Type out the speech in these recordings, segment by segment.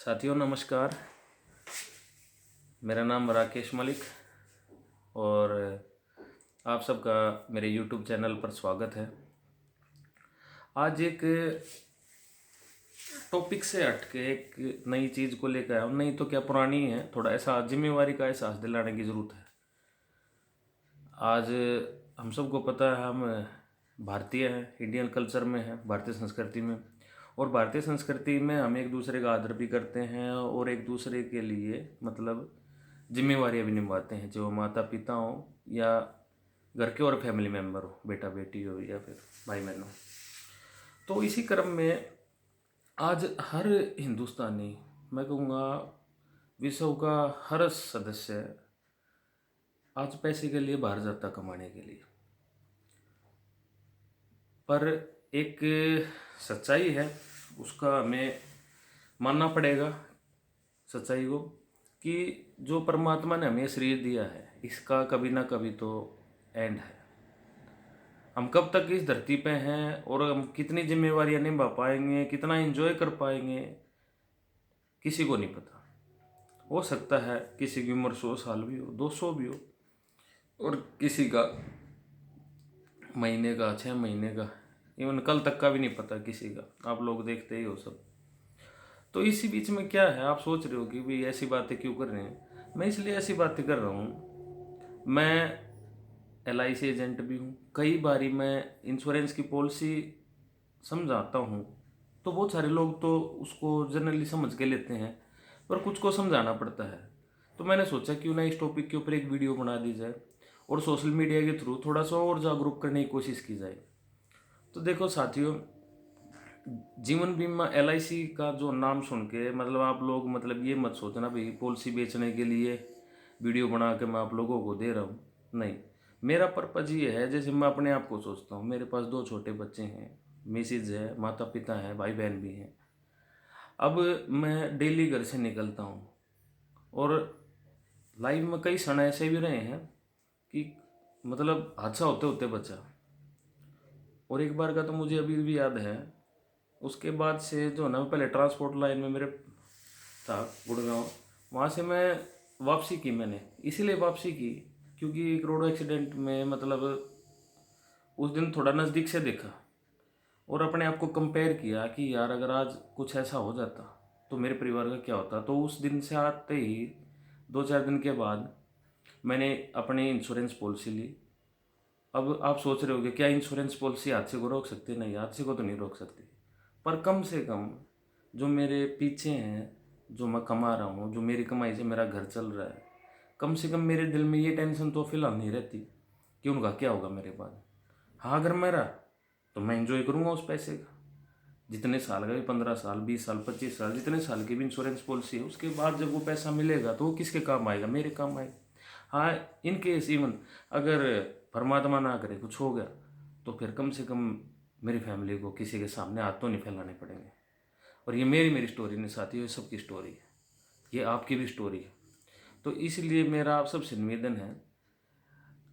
साथियों नमस्कार। मेरा नाम राकेश मलिक और आप सबका मेरे यूट्यूब चैनल पर स्वागत है। आज एक टॉपिक से हट के एक नई चीज़ को लेकर आया हूँ। नई तो क्या, पुरानी है। थोड़ा ऐसा जिम्मेवारी का एहसास दिलाने की ज़रूरत है। आज हम सबको पता है, हम भारतीय हैं, इंडियन कल्चर में हैं, भारतीय संस्कृति में। और भारतीय संस्कृति में हम एक दूसरे का आदर भी करते हैं और एक दूसरे के लिए मतलब जिम्मेवारियाँ भी निभाते हैं, जो माता पिता हो या घर के और फैमिली मेम्बर हो, बेटा बेटी हो या फिर भाई बहन हो। तो इसी क्रम में आज हर हिंदुस्तानी, मैं कहूँगा विश्व का हर सदस्य आज पैसे के लिए बाहर जाता कमाने के लिए। पर एक सच्चाई है, उसका हमें मानना पड़ेगा सच्चाई को, कि जो परमात्मा ने हमें शरीर दिया है इसका कभी ना कभी तो एंड है। हम कब तक इस धरती पे हैं और हम कितनी जिम्मेवारियां निभा पाएंगे, कितना एंजॉय कर पाएंगे, किसी को नहीं पता। हो सकता है किसी की उम्र 100 साल भी हो, 200 भी हो, और किसी का महीने का, 6 महीने का, इवन कल तक का भी नहीं पता किसी का। आप लोग देखते ही हो सब। तो इसी बीच में क्या है, आप सोच रहे हो कि भाई ऐसी बातें क्यों कर रहे हैं। मैं इसलिए ऐसी बातें कर रहा हूँ, मैं LIC एजेंट भी हूँ। कई बारी मैं इंश्योरेंस की पॉलिसी समझाता हूँ तो बहुत सारे लोग तो उसको जनरली समझ के लेते हैं, पर कुछ को समझाना पड़ता है। तो मैंने सोचा क्यों ना इस टॉपिक के ऊपर एक वीडियो बना दी जाए और सोशल मीडिया के थ्रू थोड़ा सा और जागरूक करने की कोशिश की जाए। तो देखो साथियों, जीवन बीमा LIC का जो नाम सुन के मतलब आप लोग मतलब ये मत सोचना भाई पॉलिसी बेचने के लिए वीडियो बना के मैं आप लोगों को दे रहा हूँ। नहीं, मेरा पर्पज़ ये है, जैसे मैं अपने आप को सोचता हूँ, मेरे पास 2 छोटे बच्चे हैं, मिसेज है, माता पिता हैं, भाई बहन भी हैं। अब मैं डेली घर से निकलता हूँ और लाइफ में कई क्षण ऐसे भी रहे हैं कि मतलब हादसा होते होते बचा। और एक बार का तो मुझे अभी भी याद है। उसके बाद से जो है ना, पहले ट्रांसपोर्ट लाइन में मेरे था गुड़गांव, वहाँ से मैं वापसी की। मैंने इसीलिए वापसी की क्योंकि एक रोड एक्सीडेंट में मतलब उस दिन थोड़ा नज़दीक से देखा और अपने आप को कंपेयर किया कि यार अगर आज कुछ ऐसा हो जाता तो मेरे परिवार का क्या होता। तो उस दिन से आते ही 2-4 दिन के बाद मैंने अपनी इंश्योरेंस पॉलिसी ली। अब आप सोच रहे होगे क्या इंश्योरेंस पॉलिसी हादसे को रोक सकती है? नहीं, हादसे को तो नहीं रोक सकती, पर कम से कम जो मेरे पीछे हैं, जो मैं कमा रहा हूँ, जो मेरी कमाई से मेरा घर चल रहा है, कम से कम मेरे दिल में ये टेंशन तो फिलहाल नहीं रहती कि उनका क्या होगा मेरे बाद। हाँ, अगर मेरा तो मैं इंजॉय करूँगा उस पैसे का, जितने साल का भी, 15 साल, 20 साल, 25 साल, जितने साल की भी इंश्योरेंस पॉलिसी है। उसके बाद जब वो पैसा मिलेगा तो वो किसके काम आएगा? मेरे काम आएगा। हाँ, इन केस इवन अगर परमात्मा ना करे कुछ हो गया तो फिर कम से कम मेरी फैमिली को किसी के सामने हाथ तो नहीं फैलाने पड़ेंगे। और ये मेरी स्टोरी नहीं साथियों, ये सबकी स्टोरी है, ये आपकी भी स्टोरी है। तो इसलिए मेरा आप सबसे निवेदन है,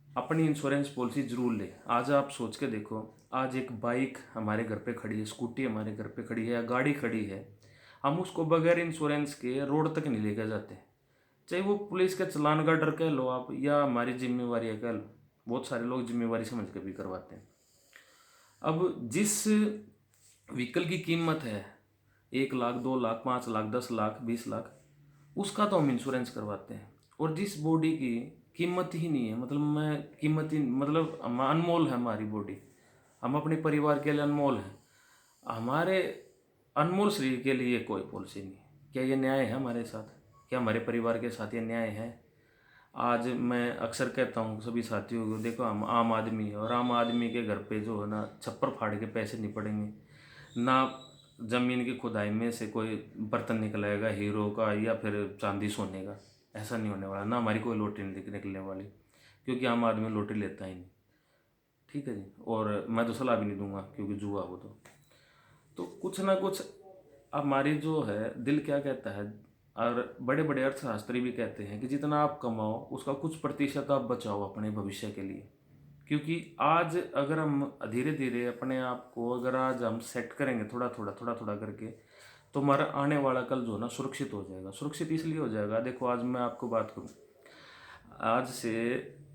अपनी इंश्योरेंस पॉलिसी जरूर ले। आज आप सोच के देखो, आज एक बाइक हमारे घर पे खड़ी है, स्कूटी हमारे घर पे खड़ी है या गाड़ी खड़ी है, हम उसको बगैर इंश्योरेंस के रोड तक नहीं लेकर जाते। चाहे वो पुलिस के चालान का डर कह लो आप या हमारी जिम्मेवारी कह लो, बहुत सारे लोग जिम्मेवारी समझ के भी करवाते हैं। अब जिस व्हीकल की कीमत है 1 लाख, 2 लाख, 5 लाख, 10 लाख, 20 लाख, उसका तो हम इंश्योरेंस करवाते हैं। और जिस बॉडी की कीमत ही नहीं है, मतलब मैं कीमत ही मतलब अनमोल है हमारी बॉडी, हम अपने परिवार के लिए अनमोल हैं, हमारे अनमोल शरीर के लिए कोई पॉलिसी नहीं। क्या ये न्याय है हमारे साथ? क्या हमारे परिवार के साथ ये न्याय है? आज मैं अक्सर कहता हूँ सभी साथियों को, देखो हम आम आदमी है और आम आदमी के घर पे जो है ना, छप्पर फाड़ के पैसे नहीं पड़ेंगे ना। ज़मीन की खुदाई में से कोई बर्तन निकलेगा हीरो का या फिर चांदी सोने का, ऐसा नहीं होने वाला। ना हमारी कोई लॉटरी निकलने वाली, क्योंकि आम आदमी लॉटरी लेता ही नहीं। ठीक है जी, और मैं तो सलाह भी नहीं दूंगा क्योंकि जुआ हो तो कुछ ना कुछ हमारी जो है दिल क्या कहता है, और बड़े बड़े अर्थशास्त्री भी कहते हैं कि जितना आप कमाओ उसका कुछ प्रतिशत आप बचाओ अपने भविष्य के लिए। क्योंकि आज अगर हम धीरे धीरे अपने आप को अगर आज हम सेट करेंगे थोड़ा थोड़ा थोड़ा थोड़ा करके, तो हमारा आने वाला कल जो है ना सुरक्षित हो जाएगा। सुरक्षित इसलिए हो जाएगा, देखो आज मैं आपको बात करूँ, आज से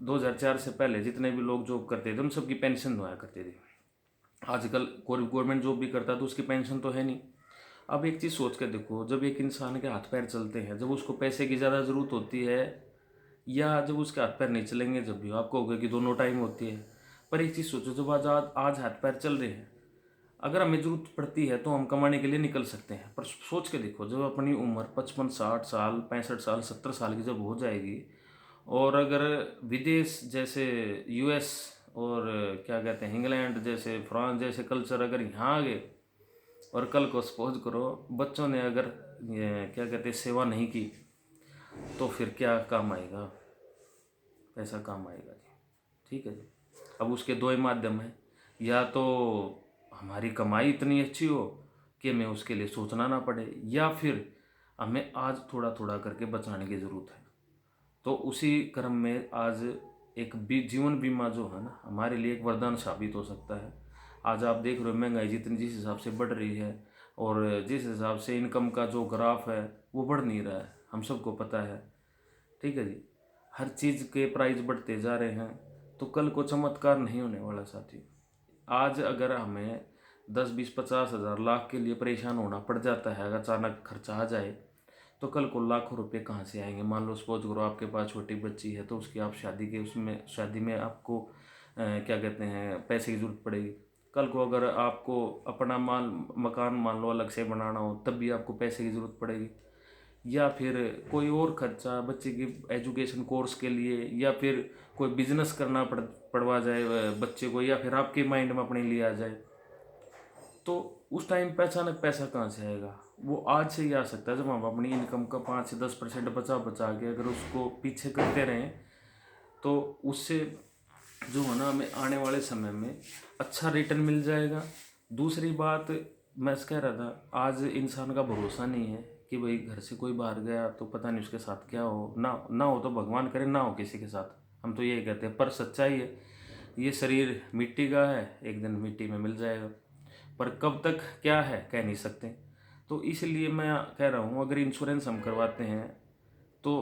2004 से पहले जितने भी लोग जॉब करते थे उन सबकी पेंशन हुआ करती थी। आजकल कोई गवर्नमेंट जॉब भी करता है तो उसकी पेंशन तो है नहीं। अब एक चीज़ सोच कर देखो, जब एक इंसान के हाथ पैर चलते हैं, जब उसको पैसे की ज़्यादा ज़रूरत होती है या जब उसके हाथ पैर नहीं चलेंगे, जब भी आपको होगा कि दोनों टाइम होती है। पर एक चीज़ सोचो, जब आज हाथ पैर चल रहे हैं, अगर हमें ज़रूरत पड़ती है तो हम कमाने के लिए निकल सकते हैं। पर सोच के देखो, जब अपनी उम्र 55-60 साल 65 साल 70 साल की जब हो जाएगी, और अगर विदेश जैसे यूएस और क्या कहते हैं इंग्लैंड जैसे फ्रांस जैसे कल्चर अगर यहाँ आ गए, और कल को सपोज करो बच्चों ने अगर ये क्या कहते हैं सेवा नहीं की, तो फिर क्या काम आएगा? पैसा काम आएगा जी। ठीक है जी। अब उसके दो ही माध्यम हैं, या तो हमारी कमाई इतनी अच्छी हो कि हमें उसके लिए सोचना ना पड़े, या फिर हमें आज थोड़ा थोड़ा करके बचाने की ज़रूरत है। तो उसी क्रम में आज एक जीवन बीमा जो है ना हमारे लिए एक वरदान साबित हो सकता है। आज आप देख रहे हो महंगाई जितनी जिस हिसाब से बढ़ रही है, और जिस हिसाब से इनकम का जो ग्राफ है वो बढ़ नहीं रहा है, हम सबको पता है। ठीक है जी। हर चीज़ के प्राइस बढ़ते जा रहे हैं, तो कल को चमत्कार नहीं होने वाला साथी। आज अगर हमें 10-20-50 हज़ार लाख के लिए परेशान होना पड़ जाता है, अगर अचानक खर्चा आ जाए, तो कल को लाखों रुपए कहाँ से आएंगे? मान लो सपोज करो आपके पास छोटी बच्ची है, तो उसकी आप शादी में आपको क्या कहते हैं पैसे की ज़रूरत पड़ेगी। कल को अगर आपको अपना मकान मान लो अलग से बनाना हो, तब भी आपको पैसे की ज़रूरत पड़ेगी। या फिर कोई और खर्चा बच्चे की एजुकेशन कोर्स के लिए, या फिर कोई बिजनेस करना पड़वा जाए बच्चे को, या फिर आपके माइंड में अपने लिए आ जाए, तो उस टाइम पे अचानक पैसा कहाँ से आएगा? वो आज से ही आ सकता है, जब हम अपनी इनकम का 5 से 10% बचा बचा के अगर उसको पीछे करते रहें, तो उससे जो है ना हमें आने वाले समय में अच्छा रिटर्न मिल जाएगा। दूसरी बात मैं कह रहा था, आज इंसान का भरोसा नहीं है कि भाई घर से कोई बाहर गया तो पता नहीं उसके साथ क्या हो, ना हो तो भगवान करे ना हो किसी के साथ, हम तो यही कहते हैं। पर सच्चाई है, ये शरीर मिट्टी का है, एक दिन मिट्टी में मिल जाएगा, पर कब तक क्या है कह नहीं सकते। तो इसलिए मैं कह रहा हूँ, अगर इंश्योरेंस हम करवाते हैं तो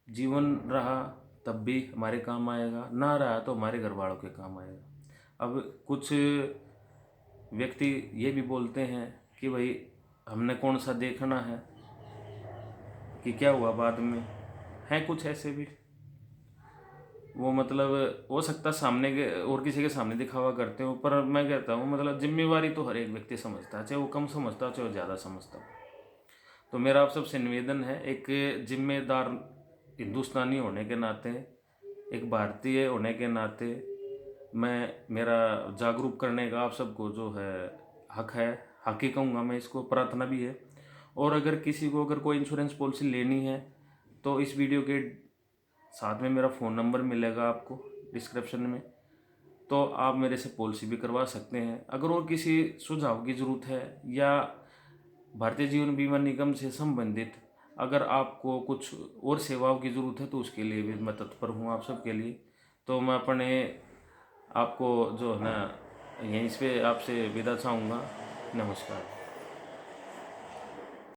जीवन रहा तब भी हमारे काम आएगा, ना रहा तो हमारे घर वालों के काम आएगा। अब कुछ व्यक्ति ये भी बोलते हैं कि भाई हमने कौन सा देखना है कि क्या हुआ बाद में, हैं कुछ ऐसे भी, वो मतलब हो सकता सामने के और किसी के सामने दिखावा करते हो, पर मैं कहता हूँ मतलब जिम्मेवारी तो हर एक व्यक्ति समझता है, चाहे वो कम समझता हो चाहे वो ज़्यादा समझता हो। तो मेरा आप सबसे निवेदन है, एक जिम्मेदार हिंदुस्तानी होने के नाते, एक भारतीय होने के नाते, मेरा जागरूक करने का आप सबको जो है हक है, हक ही कहूँगा मैं इसको, प्रार्थना भी है। और अगर किसी को अगर कोई इंश्योरेंस पॉलिसी लेनी है तो इस वीडियो के साथ में मेरा फ़ोन नंबर मिलेगा आपको डिस्क्रिप्शन में, तो आप मेरे से पॉलिसी भी करवा सकते हैं। अगर और किसी सुझाव की ज़रूरत है, या भारतीय जीवन बीमा निगम से संबंधित अगर आपको कुछ और सेवाओं की ज़रूरत है, तो उसके लिए भी मैं तत्पर हूँ आप सबके लिए। तो मैं अपने आपको जो है ना यहीं पे आपसे विदा चाहूँगा। नमस्कार।